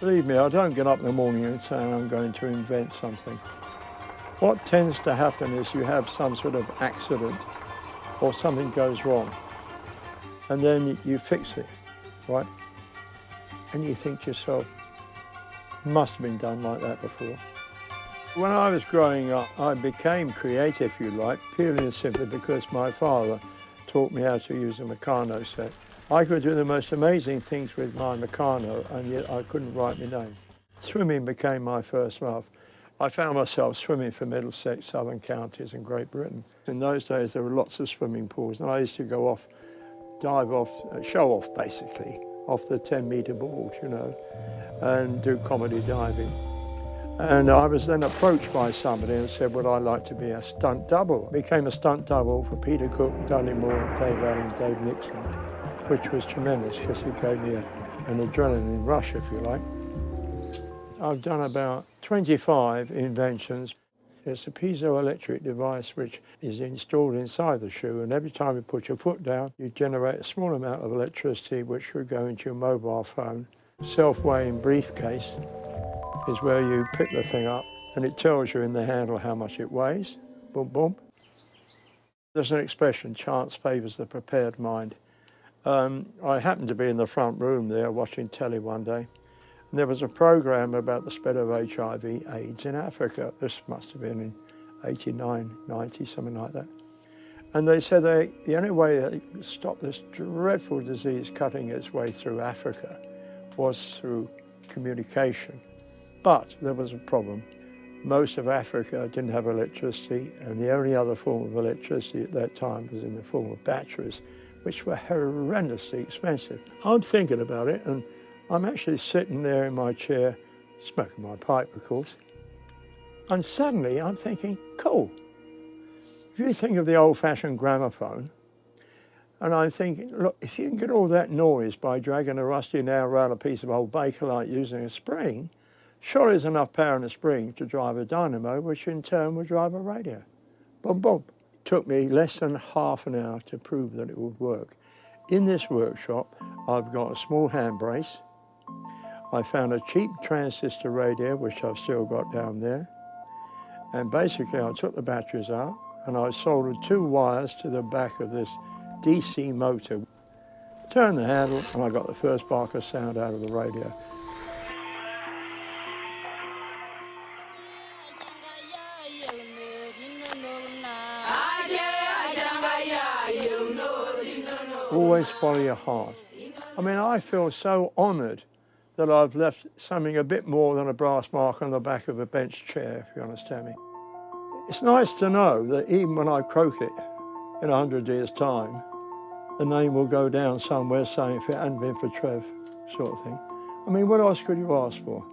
Believe me, I don't get up in the morning and say I'm going to invent something. What tends to happen is you have some sort of accident or something goes wrong, and then you fix it, right? And you think to yourself, must have been done like that before. When I was growing up, I became creative, if you like, purely and simply because my father taught me how to use a Meccano set. I could do the most amazing things with my Meccano, and yet I couldn't write my name. Swimming became my first love. I found myself swimming for Middlesex, Southern Counties and Great Britain. In those days, there were lots of swimming pools, and I used to go off, dive off, show off basically, off the 10-metre board, you know, and do comedy diving. And I was then approached by somebody and said, would I like to be a stunt double? Became a stunt double for Peter Cook, Dudley Moore, Dave Allen, Dave Nixon, which was tremendous because it gave me an adrenaline rush, if you like. I've done about 25 inventions. It's a piezoelectric device which is installed inside the shoe, and every time you put your foot down, you generate a small amount of electricity which would go into your mobile phone. Self-weighing briefcase is where you pick the thing up and it tells you in the handle how much it weighs. Boom, boom. There's an expression, chance favours the prepared mind. I happened to be in the front room there watching telly one day, and there was a program about the spread of HIV/AIDS in Africa. This must have been in 89, 90, something like that. And they said the only way to stop this dreadful disease cutting its way through Africa was through communication. But there was a problem. Most of Africa didn't have electricity, and the only other form of electricity at that time was in the form of batteries, which were horrendously expensive. I'm thinking about it, and I'm actually sitting there in my chair, smoking my pipe, of course, and suddenly I'm thinking, cool. If you think of the old-fashioned gramophone, and I'm thinking, look, if you can get all that noise by dragging a rusty nail around a piece of old Bakelite using a spring, surely there's enough power in a spring to drive a dynamo, which in turn would drive a radio. Boom, boom. It took me less than half an hour to prove that it would work. In this workshop, I've got a small hand brace. I found a cheap transistor radio, which I've still got down there. And basically, I took the batteries out and I soldered 2 wires to the back of this DC motor. Turned the handle and I got the first Barker sound out of the radio. Always follow your heart. I mean, I feel so honoured that I've left something a bit more than a brass mark on the back of a bench chair, if you understand me. It's nice to know that even when I croak it in 100 years' time, the name will go down somewhere saying if it hadn't been for Trev, sort of thing. I mean, what else could you ask for?